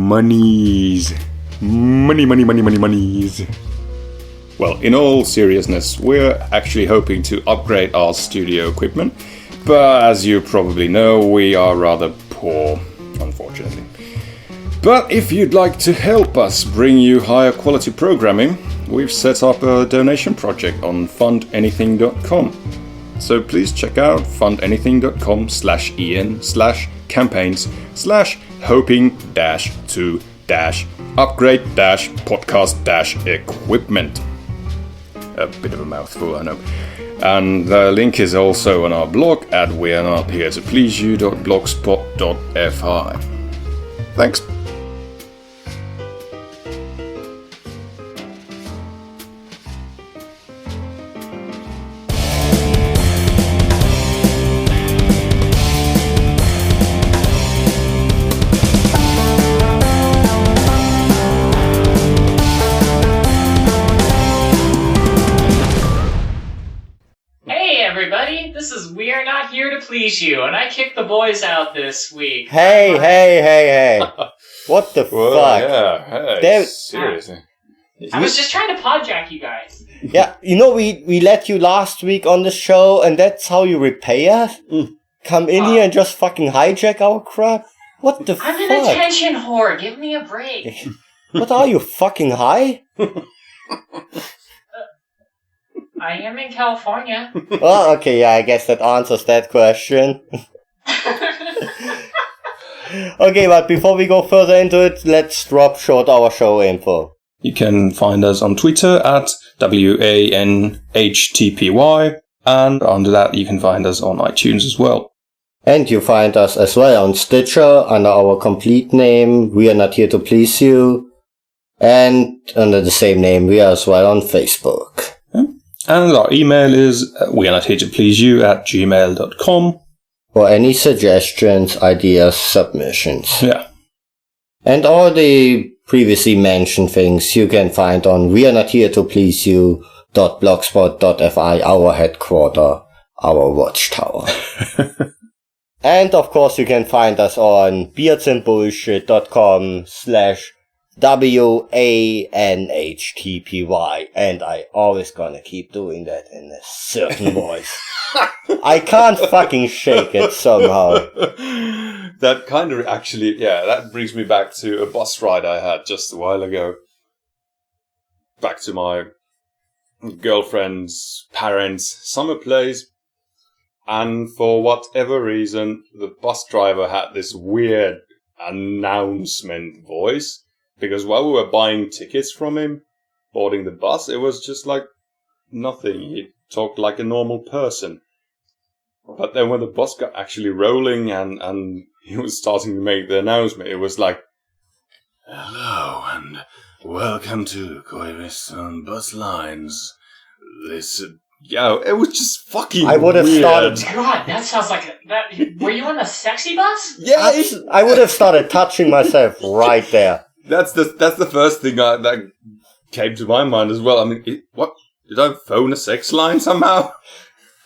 monies. Monies. Well, in all seriousness, we're actually hoping to upgrade our studio equipment, but as you probably know, we are rather poor, unfortunately. But if you'd like to help us bring you higher quality programming, we've set up a donation project on fundanything.com. So please check out fundanything.com/en/campaigns/hoping-to-upgrade-podcast-equipment. A bit of a mouthful, I know. And the link is also on our blog at wearenothertopleaseyou.blogspot.fi. Thanks. We are not here to please you, and I kicked the boys out this week. Hey. What the fuck? Yeah, hey, seriously. I was just trying to podjack you guys. Yeah, we let you last week on the show, and that's how you repay us? Come in here and just fucking hijack our crap? What the fuck? I'm an attention whore, give me a break. What are you, fucking high? I am in California. Oh, okay, yeah, I guess that answers that question. Okay, but before we go further into it, let's drop short our show info. You can find us on Twitter at WANHTPY, and under that you can find us on iTunes as well. And you find us as well on Stitcher under our complete name, We Are Not Here to Please You, and under the same name we are as well on Facebook. And our email is wearenothertopleaseyou@gmail.com. For any suggestions, ideas, submissions. Yeah. And all the previously mentioned things you can find on wearenothertopleaseyou.blogspot.fi, our headquarter, our watchtower. And of course you can find us on beardsandbullshit.com/WANHTPY, and I always gonna keep doing that in a certain voice. I can't fucking shake it somehow. That kind of actually, that brings me back to a bus ride I had just a while ago. Back to my girlfriend's parents' summer place. And for whatever reason, the bus driver had this weird announcement voice. Because while we were buying tickets from him, boarding the bus, it was just like nothing. He talked like a normal person. But then when the bus got actually rolling and he was starting to make the announcement, it was like, "Hello and welcome to Koiviston Bus Lines. This, it was just fucking I would have weird. started. God, that sounds like that. Were you on the sexy bus? Yeah, I would have started touching myself right there. That's the first thing that came to my mind as well. I mean, what? Did I phone a sex line somehow?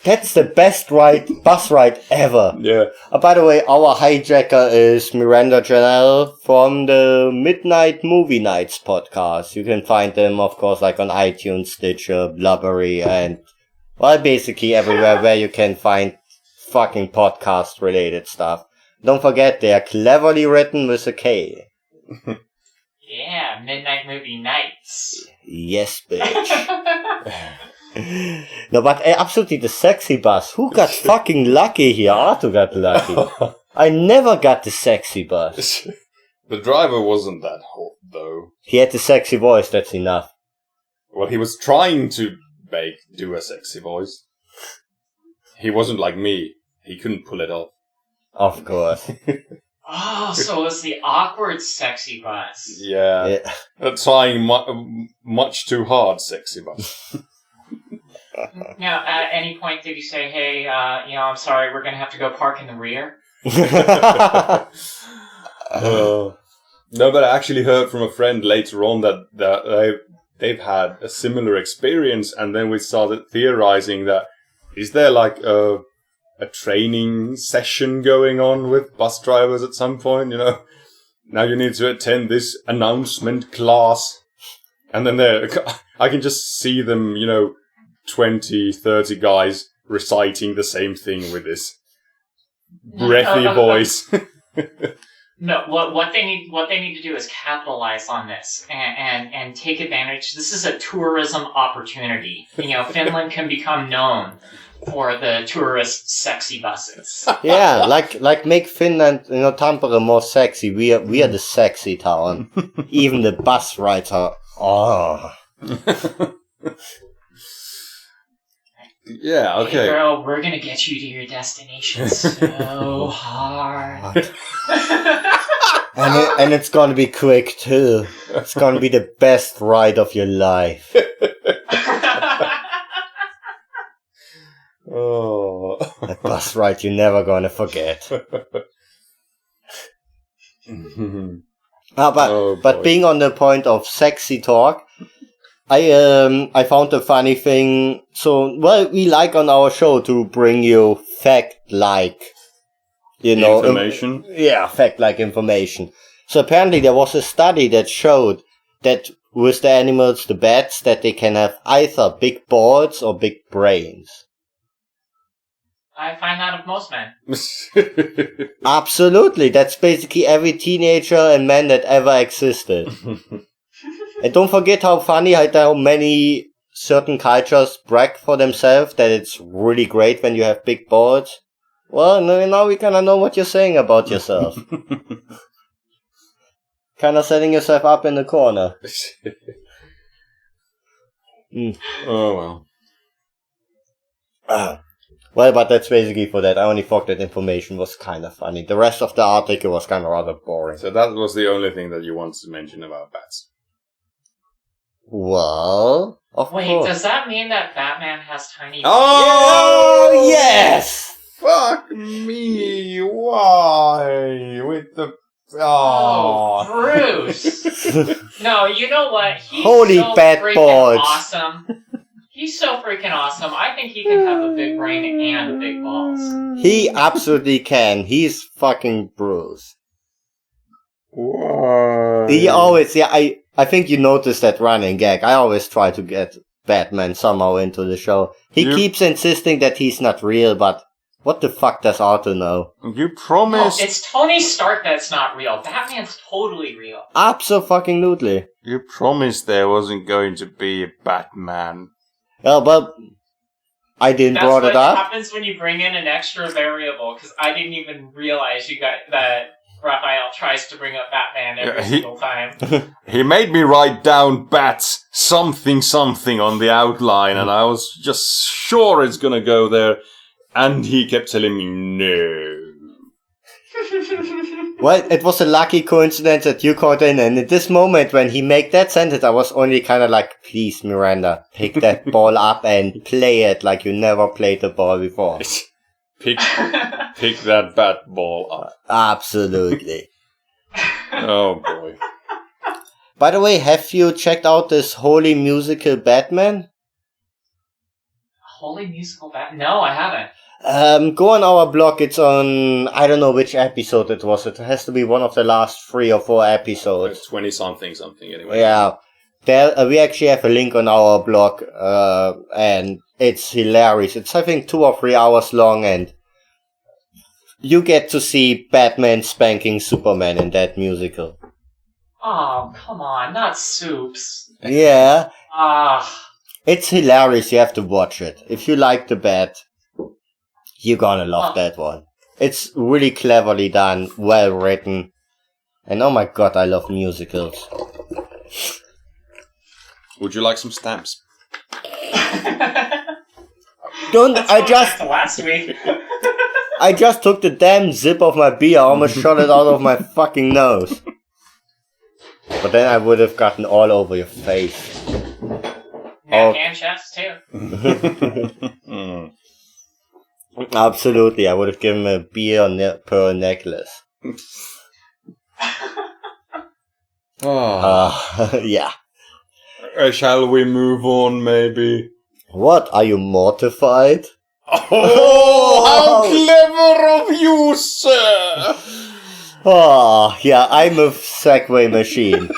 That's the best bus ride ever. Yeah. By the way, our hijacker is Miranda Janelle from the Midnight Movie Nights podcast. You can find them, of course, like on iTunes, Stitcher, Blubbery, and, well, basically everywhere where you can find fucking podcast-related stuff. Don't forget, they are cleverly written with a K. Yeah, Midnight Movie Nights. Yes, bitch. No, but absolutely the sexy bus. Who got fucking lucky here? Arthur got lucky. I never got the sexy bus. The driver wasn't that hot, though. He had the sexy voice, that's enough. Well, he was trying to do a sexy voice. He wasn't like me. He couldn't pull it off. Of course. Oh, so it's the awkward sexy bus. Yeah. Trying much too hard sexy bus. Now, at any point did you say, hey, I'm sorry, we're going to have to go park in the rear? No, but I actually heard from a friend later on that they've had a similar experience, and then we started theorizing that is there like a training session going on with bus drivers at some point, now you need to attend this announcement class. And then I can just see them, 20, 30 guys reciting the same thing with this breathy voice. No, what they need to do is capitalize on this and take advantage. This is a tourism opportunity. Finland can become known for the tourist sexy buses. Yeah, like make Finland, Tampere more sexy. We are the sexy town. Even the bus rides are. Oh. Yeah, okay. Hey girl, we're gonna get you to your destination so hard. And it's gonna be quick too. It's gonna be the best ride of your life. Oh. That bus ride you're never gonna forget. But being on the point of sexy talk, I found a funny thing. So, we like on our show to bring you fact-like, information. Fact-like information. So apparently there was a study that showed that with the animals, the bats, that they can have either big balls or big brains. I find that of most men. Absolutely. That's basically every teenager and man that ever existed. And don't forget how many certain cultures brag for themselves that it's really great when you have big balls. Well, now we kind of know what you're saying about yourself. Kind of setting yourself up in the corner. Oh, well. Well, but that's basically for that. I only thought that information was kind of funny. The rest of the article was kind of rather boring. So that was the only thing that you wanted to mention about bats. Well, of course. Wait, does that mean that Batman has tiny... Oh, yes! Fuck me! Why? With the... Oh, Bruce! No, you know what? He's Holy so bad freaking balls. awesome. He's so freaking awesome. I think he can have a big brain and big balls. He absolutely can. He's fucking Bruce. Why? He always, I think you noticed that running gag. I always try to get Batman somehow into the show. He keeps insisting that he's not real, but what the fuck does Otto know? You promised... No, it's Tony Stark that's not real. Batman's totally real. Absolutely. You promised there wasn't going to be a Batman. Well, but I didn't brought it up. That's what happens when you bring in an extra variable, because I didn't even realize that Raphael tries to bring up Batman every single time. He made me write down bats something on the outline, and I was just sure it's gonna go there, and he kept telling me no. Well, it was a lucky coincidence that you caught in, and at this moment when he made that sentence, I was only kind of like, please, Miranda, pick that ball up and play it like you never played the ball before. Pick that bat ball up. Absolutely. Oh, boy. By the way, have you checked out this Holy Musical Batman? Holy Musical Batman? No, I haven't. Go on our blog. It's on, I don't know which episode it was. It has to be one of the last 3 or 4 episodes. 20-something anyway. Yeah. There, we actually have a link on our blog, and it's hilarious. It's, I think, 2 or 3 hours long, and you get to see Batman spanking Superman in that musical. Oh, come on, not Soups. Yeah. Ah. It's hilarious. You have to watch it. If you like the Bat, you're gonna love that one. It's really cleverly done, well written. And oh my god, I love musicals. Would you like some stamps? Last week. I just took the damn zip of my beer, I almost shot it out of my fucking nose. But then I would have gotten all over your face. Yeah, and chest too. Absolutely, I would have given him a beer per necklace. Yeah. Shall we move on, maybe? What? Are you mortified? Oh, how clever of you, sir! Oh, yeah, I'm a Segway machine.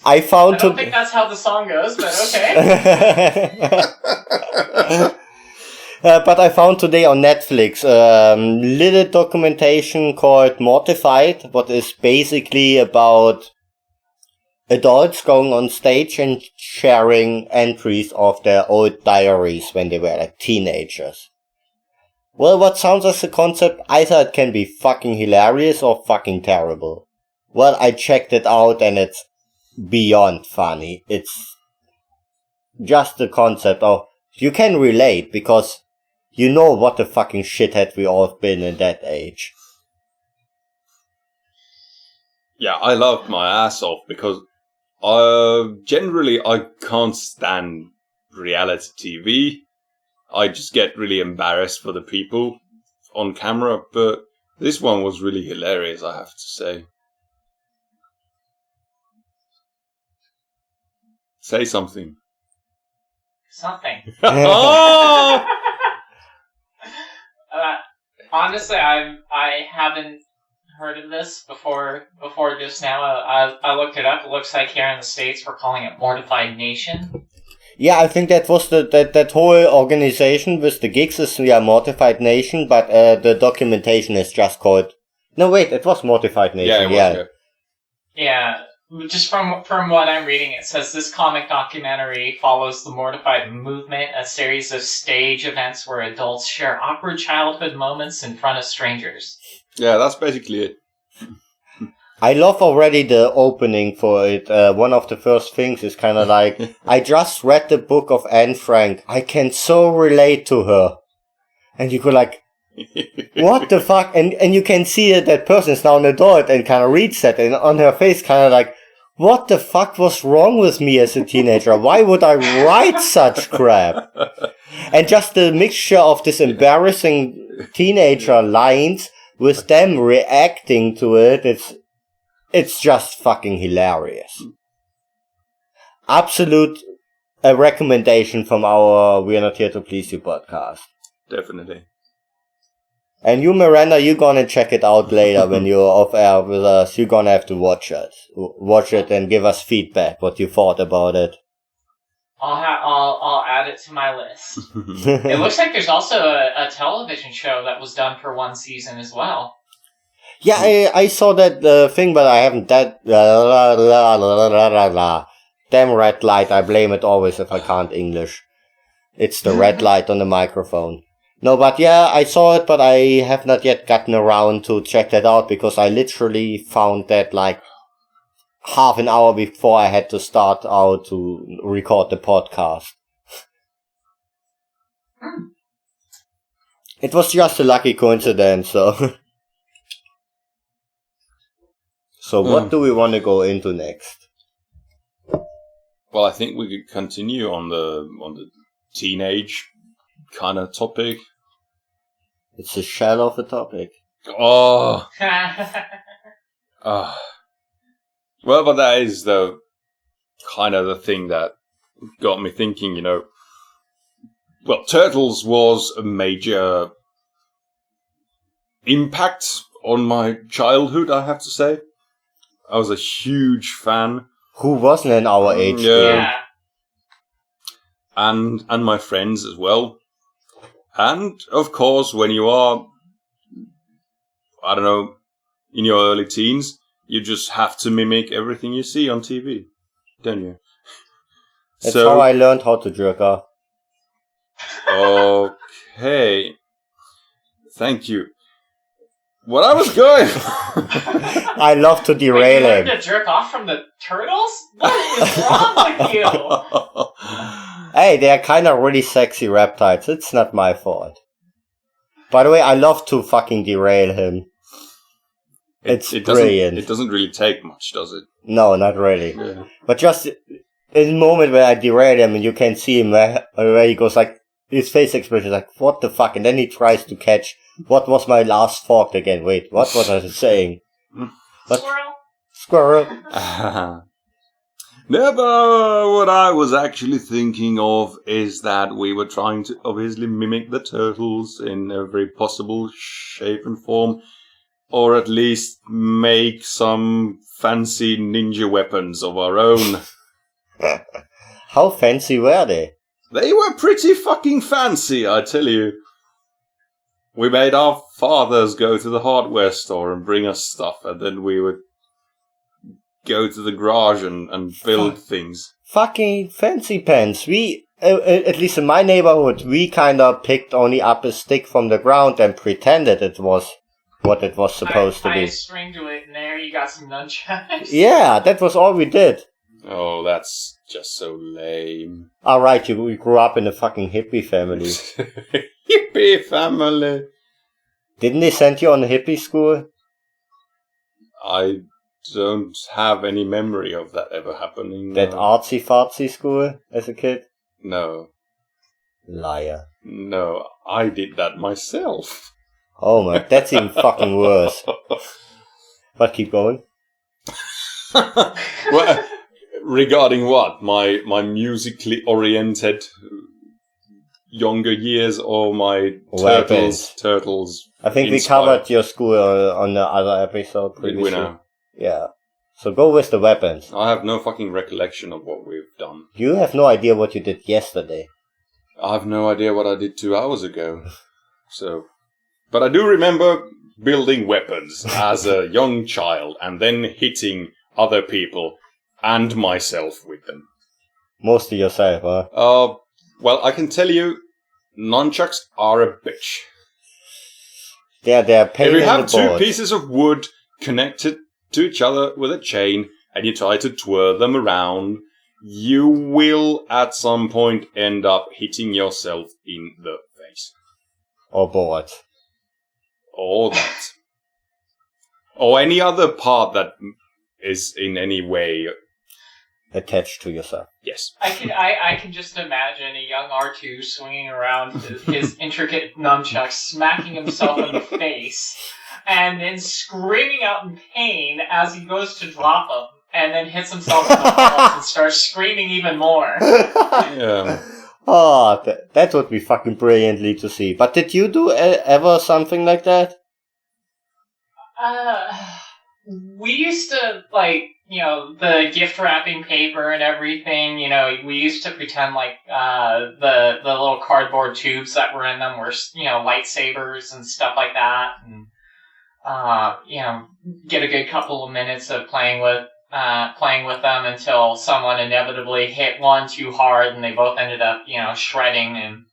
I don't think that's how the song goes, but okay. But I found today on Netflix a little documentation called Mortified, what is basically about adults going on stage and sharing entries of their old diaries when they were like teenagers. Well, what sounds as a concept, either it can be fucking hilarious or fucking terrible. Well, I checked it out and it's beyond funny. It's just the concept of, you can relate because you know what the fucking shithead we all been in that age. Yeah, I laughed my ass off because generally I can't stand reality TV. I just get really embarrassed for the people on camera, but this one was really hilarious, I have to say. Say something. Something. Oh! Honestly, I haven't heard of this before just now. I looked it up. It looks like here in the States we're calling it Mortified Nation. Yeah, I think that was that whole organization with the gigs is Mortified Nation, but the documentation is just called... No, wait, it was Mortified Nation, Yeah, just from what I'm reading, it says this comic documentary follows the Mortified movement, a series of stage events where adults share awkward childhood moments in front of strangers. Yeah, that's basically it. I love already the opening for it. One of the first things is kind of like, I just read the book of Anne Frank. I can so relate to her. And you go like, what the fuck? And you can see that person is now an adult and kind of reads that, and on her face kind of like, what the fuck was wrong with me as a teenager? Why would I write such crap? And just the mixture of this embarrassing teenager lines with them reacting to it, it's just fucking hilarious. Absolute a recommendation from our We're Not Here to Please You podcast. Definitely. And you, Miranda, you're gonna check it out later when you're off air with us. You're gonna have to watch it and give us feedback, what you thought about it. I'll add it to my list. It looks like there's also a television show that was done for one season as well. Yeah, I saw that thing, but I haven't. Damn red light, I blame it always if I can't English. It's the red light on the microphone. No, but yeah, I saw it, but I have not yet gotten around to check that out because I literally found that like half an hour before I had to start out to record the podcast. It was just a lucky coincidence, so... So what do we want to go into next? Well, I think we could continue on the teenage kind of topic. It's a shell of a topic. Oh. Well, but that is the kind of the thing that got me thinking, you know. Well, Turtles was a major impact on my childhood, I have to say. I was a huge fan. Who wasn't in our age? Yeah. And my friends as well. And, of course, when you are, I don't know, in your early teens, you just have to mimic everything you see on TV, don't you? That's how I learned how to jerk off. Okay. Thank you. What I was going... I love to derail him. You learned to jerk off from the turtles? What is wrong with you? Hey, they're kind of really sexy reptiles. It's not my fault. By the way, I love to fucking derail him. It's brilliant. It doesn't really take much, does it? No, not really. Yeah. But just in the moment where I derail him and you can see him where he goes like, his face expression is like, what the fuck? And then he tries to catch, what was my last thought again? Wait, what was I saying? Squirrel. No, but what I was actually thinking of is that we were trying to obviously mimic the turtles in every possible shape and form. Or at least make some fancy ninja weapons of our own. How fancy were they? They were pretty fucking fancy, I tell you. We made our fathers go to the hardware store and bring us stuff, and then we would go to the garage and build things. Fucking fancy pants. We, at least in my neighborhood, we kinda picked only up a stick from the ground and pretended it was what it was supposed to I be. string to it, and there you got some nunchucks. Yeah, that was all we did. Oh, that's just so lame. Alright, you grew up in a fucking hippie family. Hippie family. Didn't they send you on a hippie school? I don't have any memory of that ever happening. That artsy-fartsy school as a kid? No. Liar. No, I did that myself. Oh my, that's even fucking worse. But keep going. Well, regarding what? My musically oriented younger years or my Weapons. turtles? I think we inspired? covered your school on the other episode Did previously. we now? Yeah. So go with the weapons. I have no fucking recollection of what we've done. You have no idea what you did yesterday. I have no idea what I did 2 hours ago. So, but I do remember building weapons as a young child and then hitting other people and myself with them. Mostly yourself, huh? Well, I can tell you, nunchucks are a bitch. They're pain If you in have the two balls. pieces of wood connected to each other with a chain and you try to twirl them around, you will at some point end up hitting yourself in the face. Or bored. Or that. Or any other part that is in any way. Attached to yourself. Yes. I can just imagine a young R2 swinging around his intricate nunchucks, smacking himself in the face, and then screaming out in pain as he goes to drop them, and then hits himself in the balls and starts screaming even more. Yeah. Oh, that would be fucking brilliantly to see. But did you do ever something like that? We used to, the gift wrapping paper and everything, we used to pretend like the little cardboard tubes that were in them were, lightsabers and stuff like that. And, get a good couple of minutes of playing with them until someone inevitably hit one too hard and they both ended up, shredding. And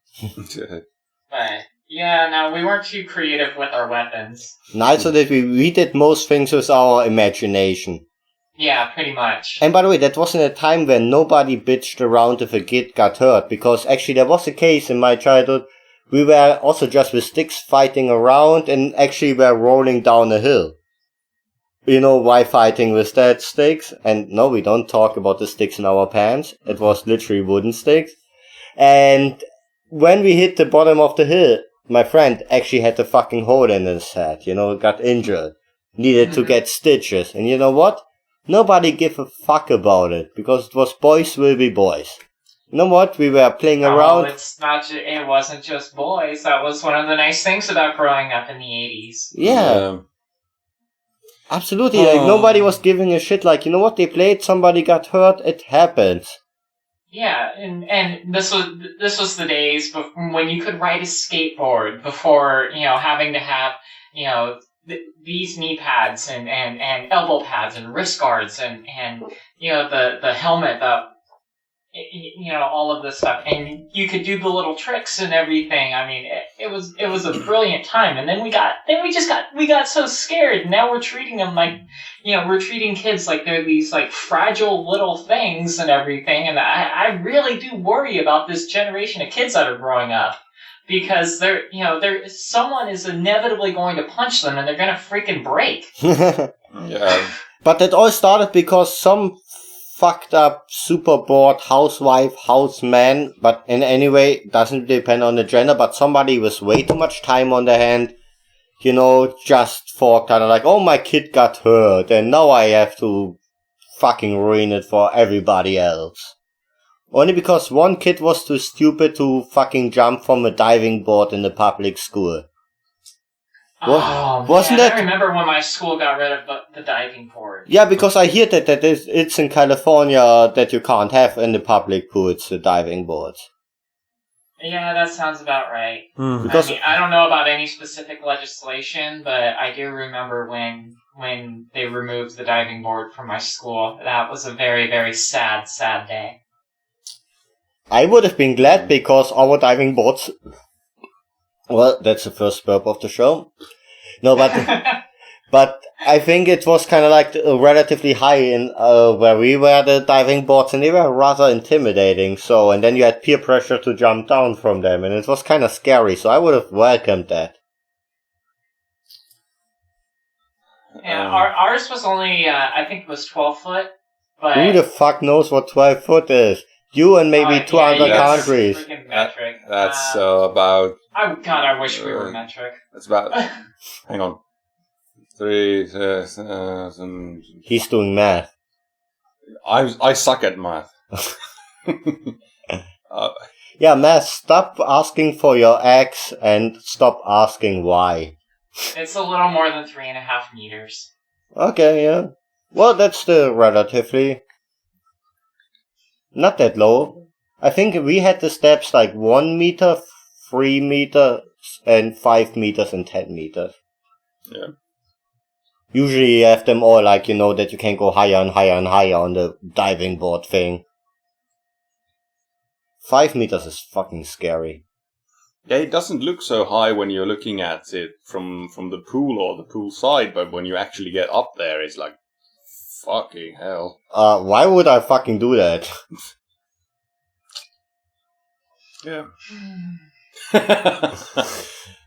but yeah, no, we weren't too creative with our weapons. Neither did we. We did most things with our imagination. Yeah, pretty much. And by the way, that wasn't a time when nobody bitched around if a kid got hurt, because actually there was a case in my childhood. We were also just with sticks fighting around and actually were rolling down a hill. You know why fighting with that sticks? And no, we don't talk about the sticks in our pants. It was literally wooden sticks. And when we hit the bottom of the hill, my friend actually had a fucking hole in his head, got injured. Needed to get stitches. And you know what? Nobody gave a fuck about it, because it was boys will be boys. You know what? We were playing around. It wasn't just boys. That was one of the nice things about growing up in the 80s. Yeah. Absolutely. Like, nobody was giving a shit. Like, you know what? They played, somebody got hurt, it happens. Yeah, and this was the days when you could ride a skateboard before, having to have, these knee pads and elbow pads and wrist guards and the helmet that, all of this stuff, and you could do the little tricks and everything. I mean, it was a brilliant time. And then we got so scared. Now we're treating them like, we're treating kids like they're these like fragile little things and everything. And I really do worry about this generation of kids that are growing up, because someone is inevitably going to punch them and they're going to freaking break. Yeah. But it all started because some fucked up, super bored houseman, but in any way, doesn't depend on the gender, but somebody with way too much time on their hand, just for kind of like, oh, my kid got hurt, and now I have to fucking ruin it for everybody else. Only because one kid was too stupid to fucking jump from a diving board in the public school. Wasn't man, that- I remember when my school got rid of the diving board. Yeah, because I hear that it's in California that you can't have in the public pools the diving boards. Yeah, that sounds about right. Because I don't know about any specific legislation, but I do remember when they removed the diving board from my school. That was a very, very sad, sad day. I would have been glad because our diving boards. Well, that's the first burp of the show. No, but I think it was kind of like relatively high in where we were the diving boards, and they were rather intimidating. So, and then you had peer pressure to jump down from them, and it was kind of scary. So I would have welcomed that. Yeah, ours was only I think it was 12 foot. But Who the fuck knows what 12 foot is? You and maybe two other you guys are countries. freaking metric. That's about. I wish we were metric. That's about. Hang on. 3,000. He's doing math. I suck at math. Yeah, math, stop asking for your x and stop asking why. It's a little more than 3.5 meters. Okay, yeah. Well, that's still relatively not that low. I think we had the steps like 1 meter, 3 meters, and 5 meters and 10 meters. Yeah. Usually you have them all like, that you can go higher and higher and higher on the diving board thing. 5 meters is fucking scary. Yeah, it doesn't look so high when you're looking at it from the pool or the pool side, but when you actually get up there, it's like, fucking hell. Why would I fucking do that? Yeah.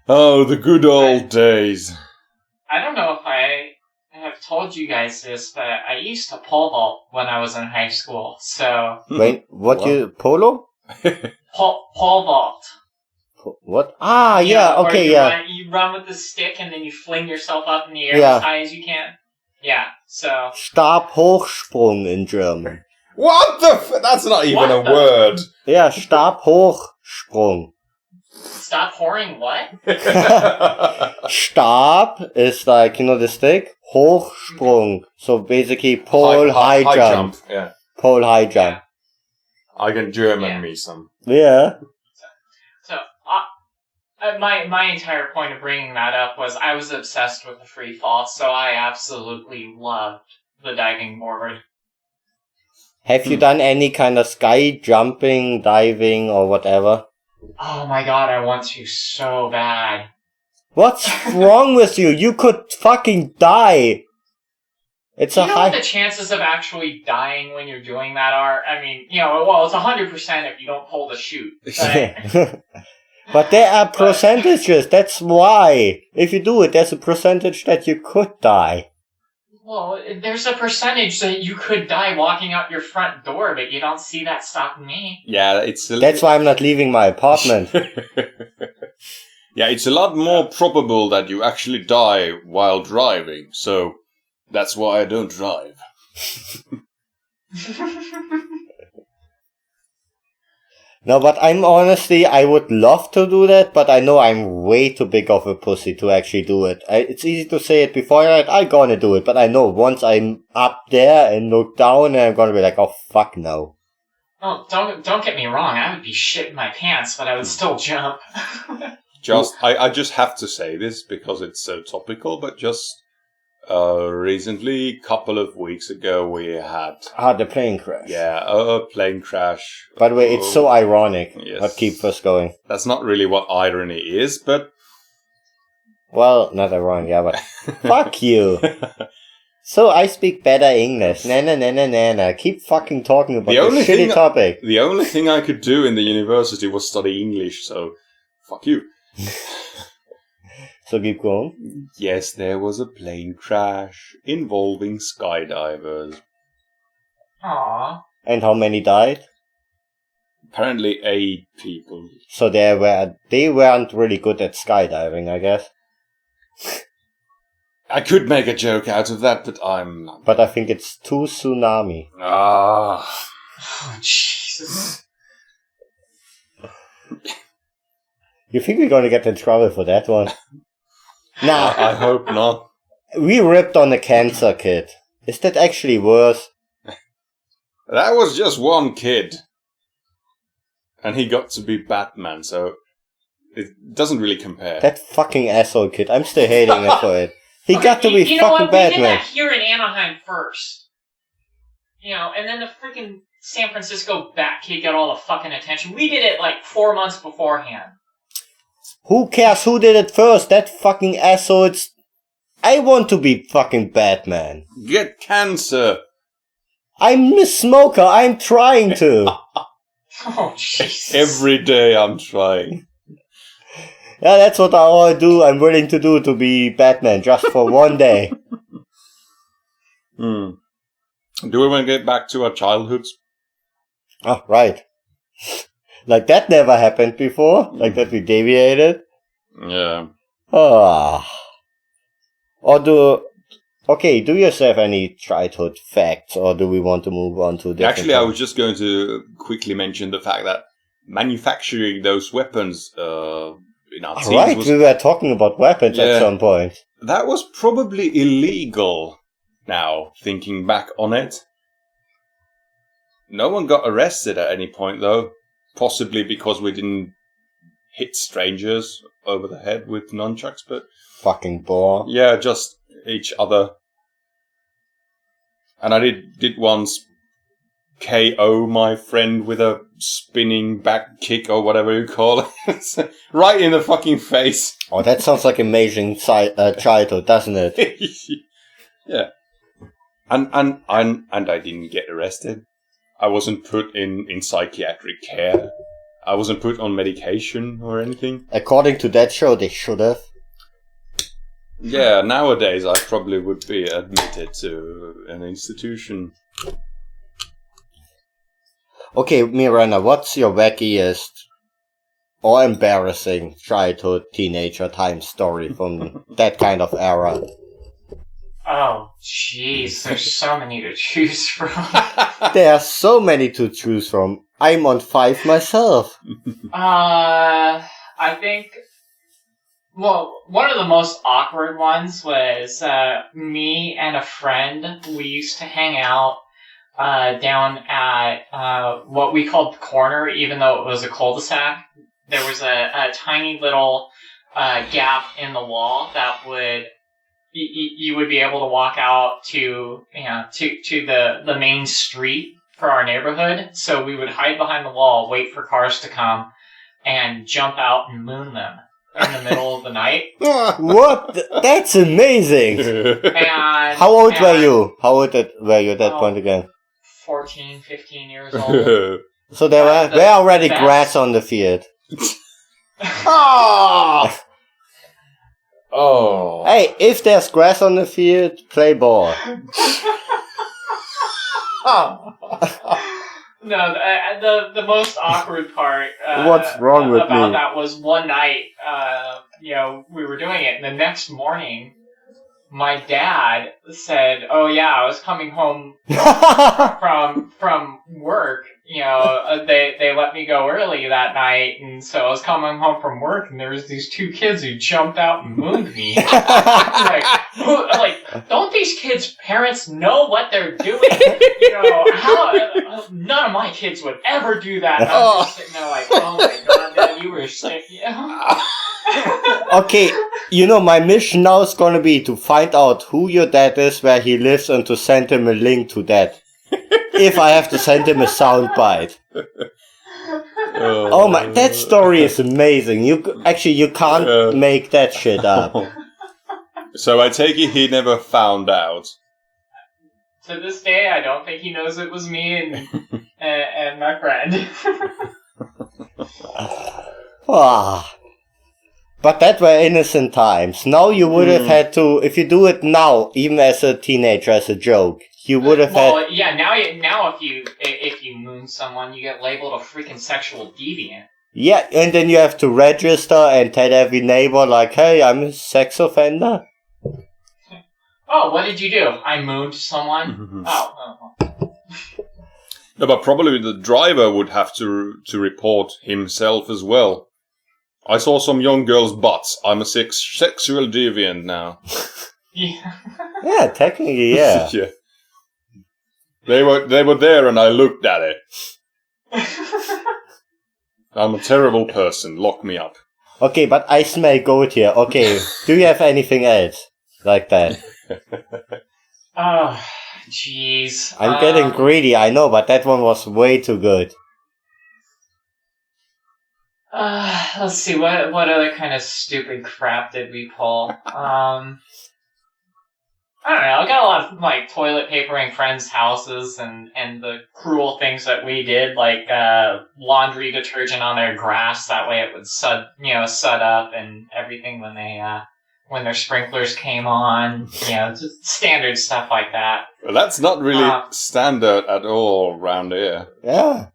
Oh, the good old days. I don't know if I have told you guys this, but I used to pole vault when I was in high school. So Wait, what you polo? pole vault. What? Ah, yeah, where okay, you yeah. You run with the stick and then you fling yourself up in the air Yeah. as high as you can. Yeah. So Stabhochsprung in German. What the that's not even What a the- word. Yeah, Stabhochsprung. stop whoring what? Stab is like, the stick. Hochsprung. So basically pole high jump. Yeah. Pole high jump. I can German Yeah. me some. Yeah. So my entire point of bringing that up was I was obsessed with the free fall, so I absolutely loved the diving board. Have you done any kind of sky jumping, diving, or whatever? Oh my god, I want to so bad. What's wrong with you? You could fucking die. It's Do a you know what high. the chances of actually dying when you're doing that are? I mean, well, it's 100% if you don't pull the chute. But But there are percentages. That's why. If you do it, there's a percentage that you could die. well, there's a percentage that you could die walking out your front door, but you don't see that stopping me. Yeah, it's a That's why I'm not leaving my apartment. Yeah, it's a lot more probable that you actually die while driving, so that's why I don't drive. No, but I would love to do that, but I know I'm way too big of a pussy to actually do it. It's easy to say it before I'm gonna do it, but I know once I'm up there and look down, I'm gonna be like, oh fuck no. Oh, don't get me wrong, I would be shitting my pants, but I would still jump. I just have to say this because it's so topical, but just recently, couple of weeks ago, we had The plane crash. a plane crash. By the way, it's so ironic. Yes. But keep us going. That's not really what irony is, but Well, not ironic, yeah, but fuck you. So I speak better English. Na. Keep fucking talking about The this only shitty thing- topic. the only thing I could do in the university was study English, so fuck you. So keep going. Yes, there was a plane crash involving skydivers. Aww. And how many died? Apparently 8 people. So they weren't really good at skydiving, I guess. I could make a joke out of that, but I'm not. But I think it's too tsunami. Ah. Oh, Jesus. You think we're gonna get in trouble for that one? Nah, I hope not. we ripped on the cancer kid. Is that actually worse? That was just one kid. And he got to be Batman, so it doesn't really compare. That fucking asshole kid. I'm still hating him for it. He Okay, got to be you know fucking what? We did Batman. that here in Anaheim first. And then the freaking San Francisco Bat kid got all the fucking attention. We did it like 4 months beforehand. Who cares who did it first? That fucking asshole. I want to be fucking Batman. Get cancer! I'm a smoker. I'm trying to. Oh, Jesus. Every day I'm trying. Yeah, that's what I do. I'm willing to do to be Batman just for one day. Do we want to get back to our childhoods? Oh, right. Like that never happened before. Like that we deviated. Yeah. Ah. Do you have any childhood facts, or do we want to move on to different Actually, I was just going to quickly mention the fact that manufacturing those weapons in our teens right, we were talking about weapons at some point. That was probably illegal now, thinking back on it. No one got arrested at any point, though. Possibly because we didn't hit strangers over the head with nunchucks, but... Fucking bore. Yeah, just each other. And I did once KO my friend with a spinning back kick or whatever you call it. Right in the fucking face. Oh, that sounds like amazing childhood, doesn't it? Yeah. And I didn't get arrested. I wasn't put in psychiatric care. I wasn't put on medication or anything. According to that show, they should have. Yeah, nowadays I probably would be admitted to an institution. Okay, Miranda, what's your wackiest or embarrassing childhood, teenager time story from that kind of era? Oh, jeez, there's so many to choose from. There are so many to choose from. I'm on 5 myself. I think... Well, one of the most awkward ones was me and a friend. We used to hang out down at what we called the corner, even though it was a cul-de-sac. There was a tiny little gap in the wall that would you would be able to walk out to the main street for our neighborhood. So we would hide behind the wall, wait for cars to come, and jump out and moon them in the middle of the night. What? That's amazing. And How old were you? How old were you at that point again? 14, 15 years old. So there were already grass on the field. Oh. Hey, if there's grass on the field, play ball. No, the most awkward part What's wrong with about me? that was one night, we were doing it, and the next morning, my dad said, "Oh yeah, I was coming home from work. They let me go early that night, and so I was coming home from work, and there was these 2 kids who jumped out and mooned me. Don't these kids' parents know what they're doing? None of my kids would ever do that." And I'm just sitting there like, "Oh my god, Dad, you were sick." Okay, my mission now is gonna be to find out who your dad is, where he lives, and to send him a link to that. If I have to send him a soundbite. Oh my, that story is amazing. You can't make that shit up. So I take it he never found out. To this day, I don't think he knows it was me and my friend. But that were innocent times. Now you would have had to, if you do it now, even as a teenager, as a joke, you would have had... Yeah, now if you moon someone, you get labeled a freaking sexual deviant. Yeah, and then you have to register and tell every neighbor, like, hey, I'm a sex offender. Oh, what did you do? I mooned someone? Oh. No, but probably the driver would have to report himself as well. I saw some young girls' butts. I'm a sexual deviant now. Yeah. Yeah, technically, yeah. Yeah. They were there and I looked at it. I'm a terrible person. Lock me up. Okay, but I smell goat here. Okay, do you have anything else like that? Oh, jeez. I'm getting greedy, I know, but that one was way too good. Let's see, what other kind of stupid crap did we pull? I don't know, I got a lot of, like, toilet papering friends' houses and the cruel things that we did, like, laundry detergent on their grass, that way it would sud up and everything when when their sprinklers came on, just standard stuff like that. Well, that's not really standard at all around here. Yeah.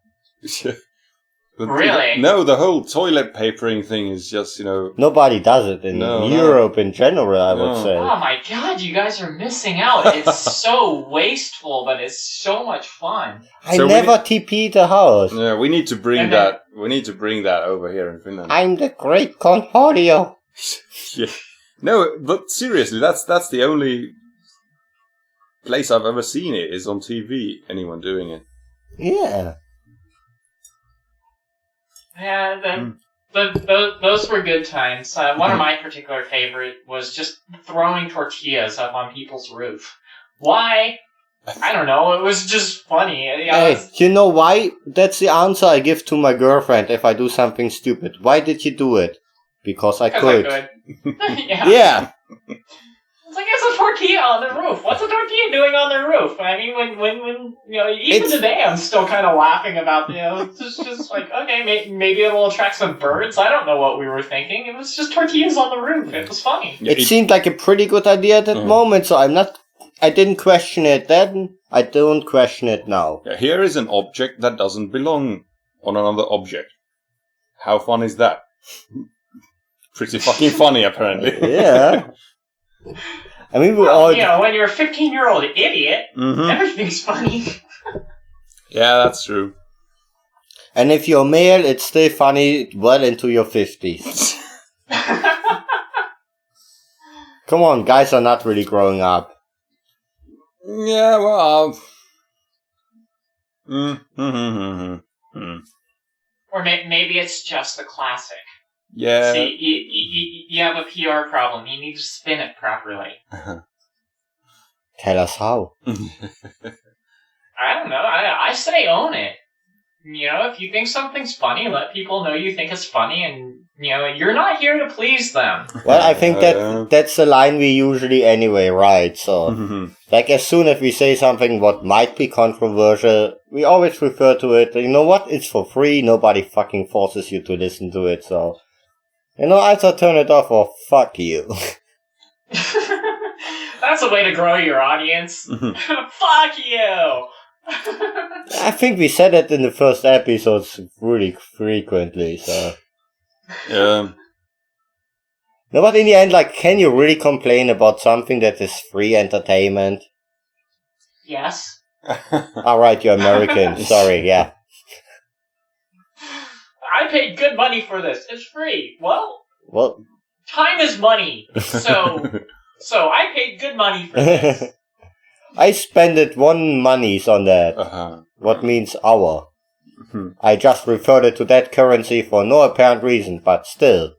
Really? No, the whole toilet papering thing is just, Nobody does it in Europe in general, I would say. Oh my god, you guys are missing out. It's so wasteful, but it's so much fun. I never TP'd a house. Yeah, we need to bring that. We need to bring that over here in Finland. I'm the great Concordio. Yeah. No, but seriously, that's the only place I've ever seen it is on TV. Anyone doing it? Yeah. Yeah, those were good times. One of my particular favorite was just throwing tortillas up on people's roof. Why? I don't know. It was just funny. Hey, you know why? That's the answer I give to my girlfriend if I do something stupid. Why did you do it? Because I could. Yeah. Yeah. It's like it's a tortilla on the roof. What's a tortilla doing on the roof? I mean, when even today I'm still kind of laughing about it's just like, okay, maybe it'll attract some birds. I don't know what we were thinking. It was just tortillas on the roof. It was funny. It seemed like a pretty good idea at that moment, so I didn't question it then. I don't question it now. Yeah, here is an object that doesn't belong on another object. How fun is that? Pretty fucking funny, apparently. Yeah. I mean, when you're a 15-year-old idiot, everything's funny. Yeah, that's true. And if you're male, it's still funny well into your 50s. Come on, guys are not really growing up. Yeah, well... Or maybe it's just a classic. Yeah. See, you have a PR problem. You need to spin it properly. Tell us how. I don't know. I say own it. If you think something's funny, let people know you think it's funny, and you're not here to please them. Well, I think that's the line we usually anyway write. So, like, as soon as we say something what might be controversial, we always refer to it. You know what? It's for free. Nobody fucking forces you to listen to it. So, either turn it off or fuck you. That's a way to grow your audience. Fuck you! I think we said it in the first episodes really frequently, so... Yeah. No, but in the end, like, can you really complain about something that is free entertainment? Yes. Alright, you're American. Sorry, yeah. I paid good money for this. It's free. Well... time is money. So I paid good money for this. I spent one monies on that. What means hour. I just referred it to that currency for no apparent reason, but still.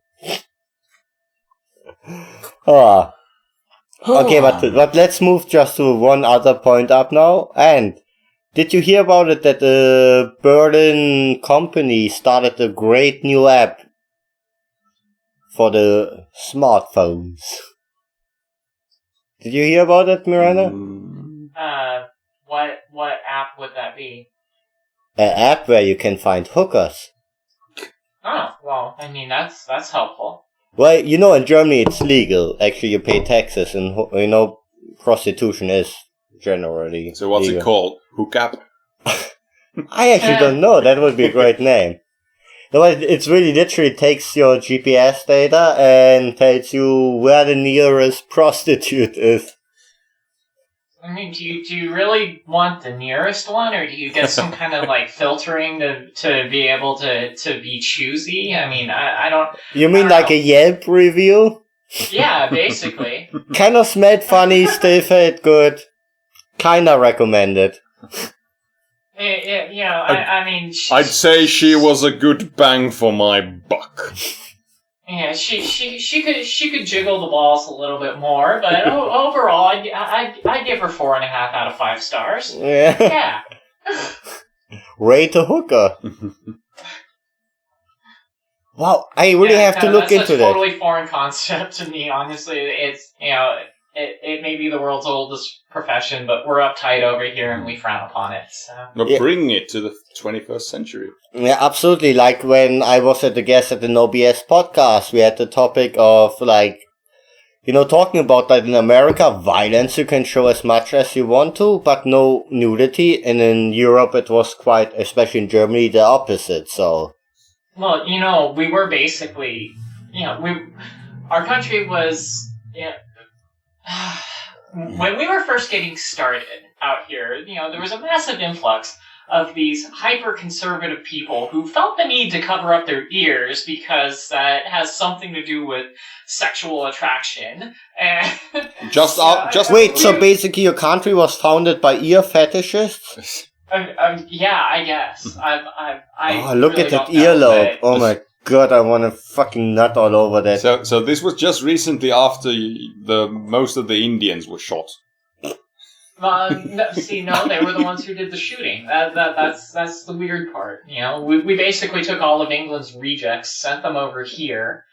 Okay, but let's move just to one other point up now. And did you hear about it that the Berlin company started a great new app for the smartphones? Did you hear about that, Miranda? What app would that be? An app where you can find hookers. Oh, well, I mean, that's helpful. Well, in Germany it's legal. Actually, you pay taxes, and prostitution is generally So what's legal. it called? Hook app? I actually don't know. That would be a great name. No, it's really literally takes your GPS data and tells you where the nearest prostitute is. I mean, do you really want the nearest one, or do you get some kind of like filtering to be able to be choosy? I mean, I don't. You mean I don't like know. a Yelp review? Yeah, basically. Kinda smelled funny, still felt good. Kinda recommended. I mean, I'd say she was a good bang for my buck. Yeah, she could jiggle the balls a little bit more, but overall, I give her 4.5 out of 5 stars. Yeah. Yeah. Rate a hooker. Wow, I really have to look into That's a that. totally foreign concept to me, honestly. It's, it may be the world's oldest profession, but we're uptight over here and we frown upon it, so. We're bringing it to the 21st century. Yeah, absolutely. Like when I was at the guest at the No BS podcast, we had the topic of like, talking about that in America, violence you can show as much as you want to, but no nudity. And in Europe, it was quite, especially in Germany, the opposite. So. Well, we were basically, our country was, when we were first getting started out here, there was a massive influx of these hyper-conservative people who felt the need to cover up their ears because it has something to do with sexual attraction. And Wait, so basically your country was founded by ear fetishists? Yeah, I guess. I look really at that don't know, earlobe. but- Oh my god, I want to fucking nut all over that. So this was just recently after most of the Indians were shot. No, they were the ones who did the shooting. That's the weird part. We basically took all of England's rejects, sent them over here.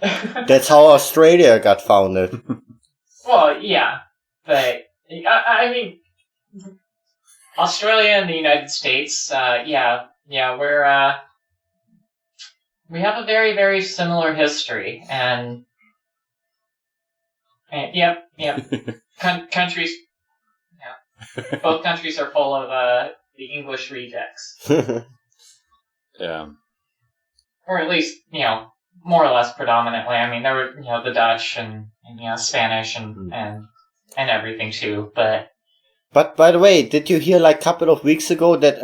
That's how Australia got founded. Well, yeah, but I mean, Australia and the United States, we have a very, very similar history, and yep. Countries, both countries are full of the English rejects, Yeah. or at least more or less predominantly. I mean, there were the Dutch and Spanish and everything too, but. But by the way, did you hear like a couple of weeks ago that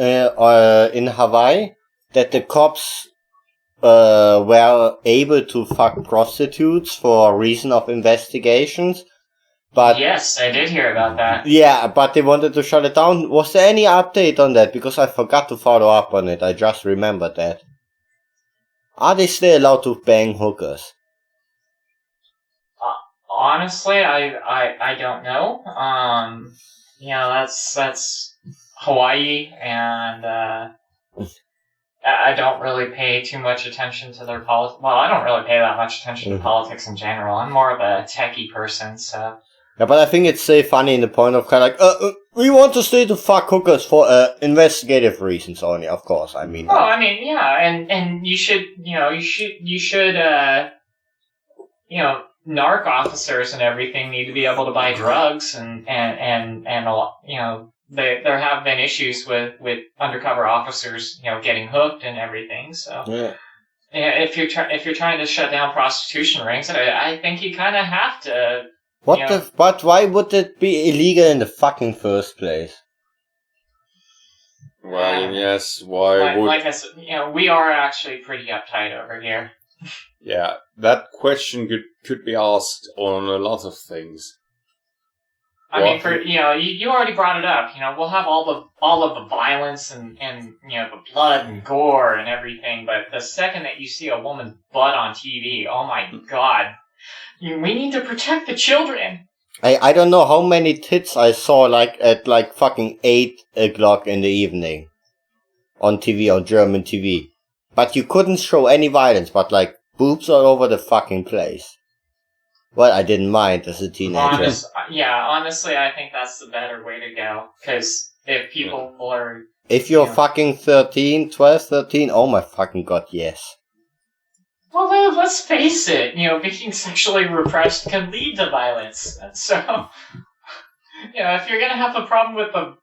in Hawaii that the cops were able to fuck prostitutes for a reason of investigations? But yes, I did hear about that. Yeah, but they wanted to shut it down. Was there any update on that? Because I forgot to follow up on it. I just remembered that. Are they still allowed to bang hookers? Honestly, I don't know. That's Hawaii, and I don't really pay too much attention to their politics. Well, I don't really pay that much attention to politics in general. I'm more of a techie person, so. Yeah, but I think it's so funny in the point of kind of like, we want to stay to fuck hookers for investigative reasons only. Of course, I mean. Well, I mean, yeah, and you should, narc officers and everything need to be able to buy drugs, and a lot, there have been issues with undercover officers, getting hooked and everything. So Yeah. If you're trying to shut down prostitution rings, I think you kind of have to. But why would it be illegal in the fucking first place? Well, yes. Why would? Like I said, we are actually pretty uptight over here. Yeah, that question could be asked on a lot of things. I mean, you already brought it up. We'll have all of the violence and the blood and gore and everything, but the second that you see a woman's butt on TV, oh my god, we need to protect the children. I don't know how many tits I saw at fucking 8 o'clock in the evening on TV, on German TV. But you couldn't show any violence, but boobs all over the fucking place. Well, I didn't mind as a teenager. Honestly, I think that's the better way to go. Because if people are... If you're fucking 13, 12, 13, oh my fucking god, yes. Well, let's face it, being sexually repressed can lead to violence. So, if you're gonna have a problem with the...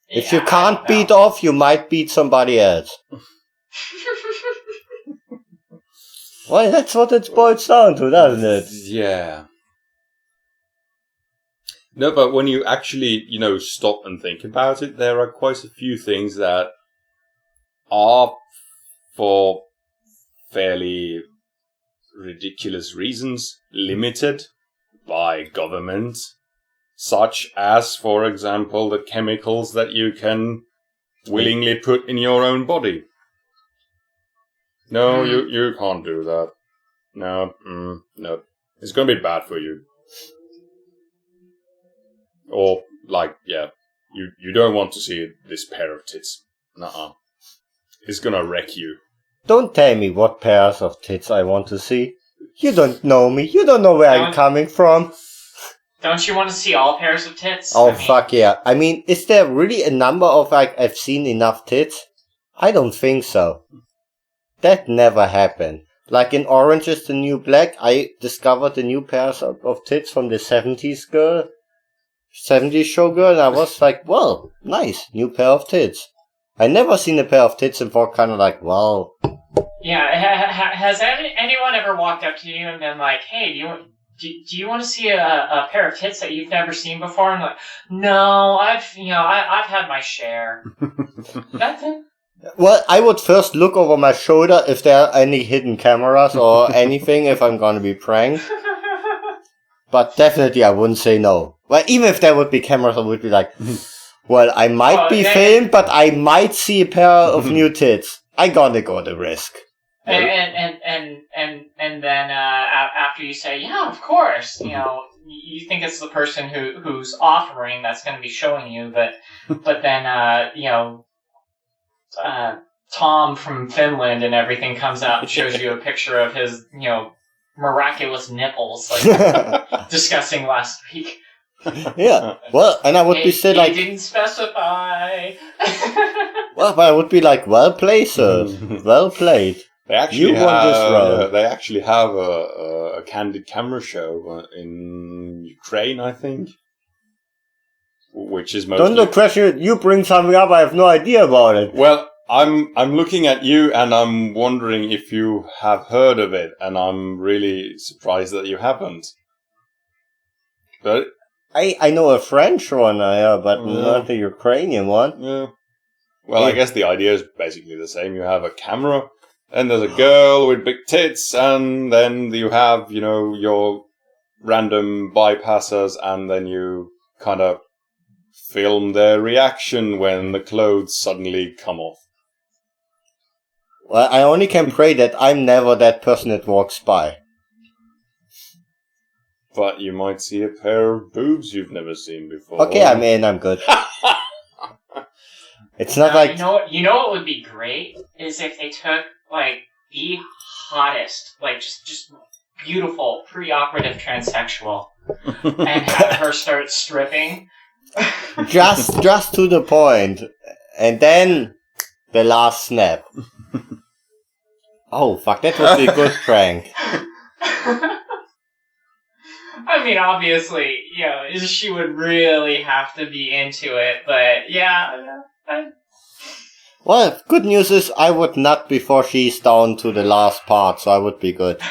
If you can't beat off, you might beat somebody else. Well, that's what it boils down to, doesn't it? Yeah. No, but when you actually, stop and think about it, there are quite a few things that are, for fairly ridiculous reasons, limited by government, such as, for example, the chemicals that you can willingly put in your own body. No, you can't do that. No, no. It's going to be bad for you. Or, you don't want to see this pair of tits. Nuh-uh. It's going to wreck you. Don't tell me what pairs of tits I want to see. You don't know me. You don't know where I'm coming from. Don't you want to see all pairs of tits? Oh, fuck yeah. I mean, is there really a number of, I've seen enough tits? I don't think so. That never happened. Like in Orange is the New Black, I discovered the new pairs of tits from the 70s show girl, and I was like, well, nice, new pair of tits. I never seen a pair of tits and thought kind of like, wow. Yeah, has anyone ever walked up to you and been like, hey, do you want to see a pair of tits that you've never seen before? And like, no, I've had my share. That's it. Well, I would first look over my shoulder if there are any hidden cameras or anything if I'm gonna be pranked. But definitely I wouldn't say no. Well, even if there would be cameras, I would be like, well, I might be filmed, but I might see a pair of new tits. I gotta go the risk. And then after you say, yeah, of course, you think it's the person who's offering that's going to be showing you, but then Tom from Finland and everything comes out and shows you a picture of his miraculous nipples like discussing last week. Yeah, well, and I would be said like, you didn't specify. Well, but I would be like, well played, sir. Well played. They actually have a candid camera show in Ukraine, I think. Which is mostly... Don't look pressure. You bring something up. I have no idea about it. Well, I'm looking at you and I'm wondering if you have heard of it, and I'm really surprised that you haven't. But I know a French one, but not the Ukrainian one. Yeah. Well, I guess the idea is basically the same. You have a camera, and there's a girl with big tits, and then you have, your random bypassers, and then you kind of film their reaction when the clothes suddenly come off. Well, I only can pray that I'm never that person that walks by. But you might see a pair of boobs you've never seen before. Okay, I'm in, I'm good. It's not like... You know what would be great? Is if they took, the hottest, just beautiful, pre-operative transsexual and had her start stripping. just to the point. And then the last snap. Oh, fuck, that would be a good prank. I mean, obviously, she would really have to be into it, but yeah. Well, good news is I would not before she's down to the last part, so I would be good.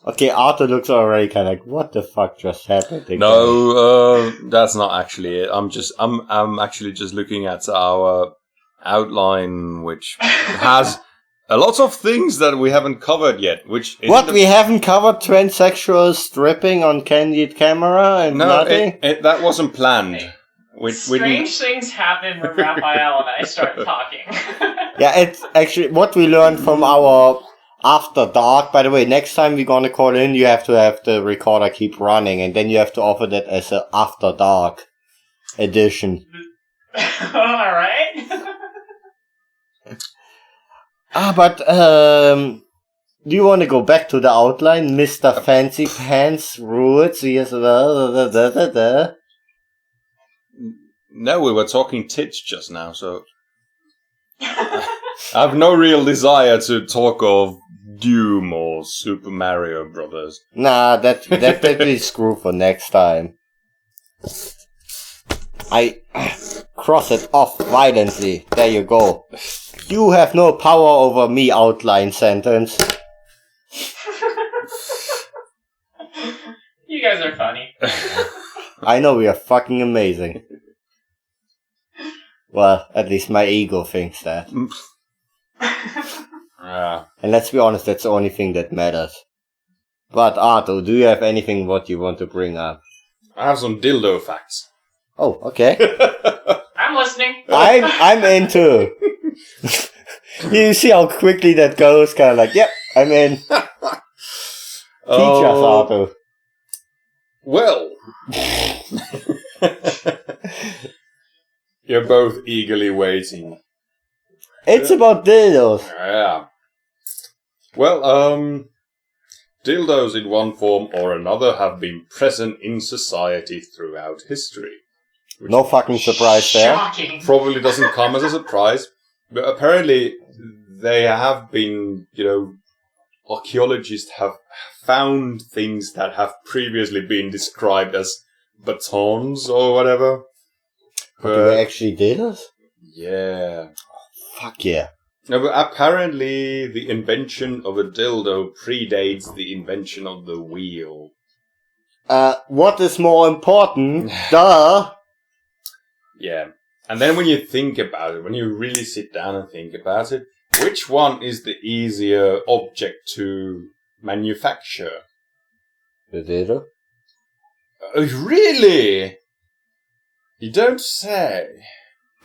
Okay, Arthur looks already kind of like, what the fuck just happened again? No, that's not actually it. I'm actually just looking at our outline, which has a lot of things that we haven't covered yet. We haven't covered transsexual stripping on candid camera and nothing? No, that wasn't planned. Strange things happen when Raphael and I start talking. Yeah, it's actually what we learned from our After Dark. By the way, next time we're gonna call in, you have to have the recorder keep running, and then you have to offer that as an After Dark edition. Alright. But, do you want to go back to the outline? Mr. Fancy Pants Rules, yes, No, we were talking tits just now, so... I have no real desire to talk of Doom or Super Mario Brothers. Nah, that we screw for next time. I cross it off violently. There you go. You have no power over me, outline sentence. You guys are funny. I know we are fucking amazing. Well, at least my ego thinks that. Yeah. And let's be honest, that's the only thing that matters. But Arthur, do you have anything what you want to bring up? I have some dildo facts. Oh, okay. I'm listening. I'm into. You see how quickly that goes? Kind of like, yep, I'm in. Teach us, Arthur. Well. You're both eagerly waiting. It's about dildos. Yeah. Well, dildos in one form or another have been present in society throughout history. No fucking surprise there. Shocking. Probably doesn't come as a surprise, but apparently they have been, archaeologists have found things that have previously been described as batons or whatever. But do they actually dildos? Yeah. Fuck yeah. No, but apparently the invention of a dildo predates the invention of the wheel. What is more important? Duh! Yeah. And then when you think about it, when you really sit down and think about it, which one is the easier object to manufacture? The dildo? Really? You don't say.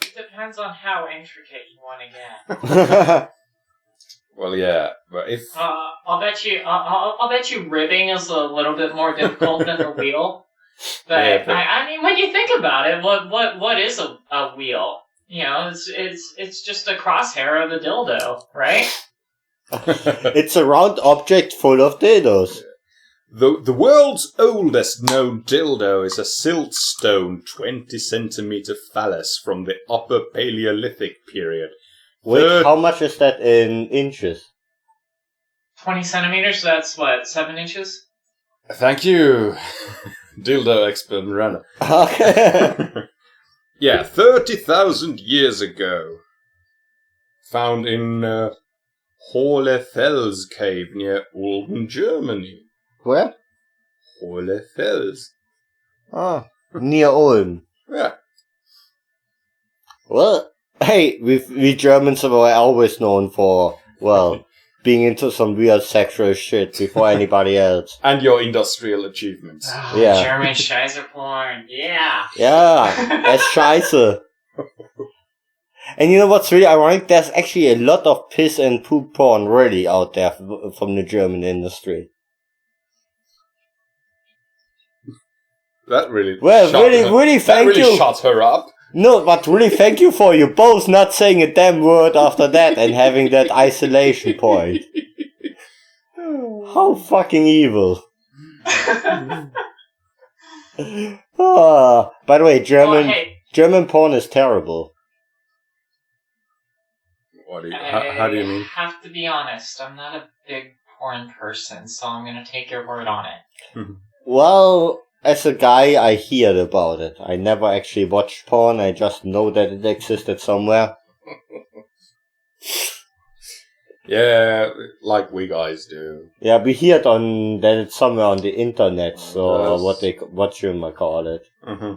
It depends on how intricate you want to get. Well, yeah, but if I'll bet you ribbing is a little bit more difficult than the wheel. But, Yeah, but- I mean, when you think about it, what is a wheel? It's just a crosshair of a dildo, right? It's a round object full of dildos. the world's oldest known dildo is a siltstone 20-centimeter phallus from the Upper Paleolithic period. Wait, how much is that in inches? 20 centimeters, that's what, 7 inches? Thank you, dildo expert Miranda. Okay. Yeah, 30,000 years ago. Found in Hohlefels cave near Ulm, Germany. Where? Hohlefels. Ah, near Ulm. Yeah. Well, hey, we Germans were always known for, well, being into some weird sexual shit before anybody else. And your industrial achievements. Oh, Yeah. German Scheiße porn, yeah. Yeah, that's scheiße. And you know what's really ironic? There's actually a lot of piss and poop porn really out there from the German industry. That really Well, shut really, her, really, that thank really you. shut her up. No, but really thank you for you both not saying a damn word after that and having that isolation point. How fucking evil. By the way, Well, hey, German porn is terrible. What do you, how do you mean? I have to be honest, I'm not a big porn person, so I'm gonna take your word on it. Well, as a guy, I heard about it. I never actually watched porn, I just know that it existed somewhere. Yeah, like we guys do. Yeah, we heard on that it's somewhere on the internet, so Yes. what you might call it. Mm-hmm.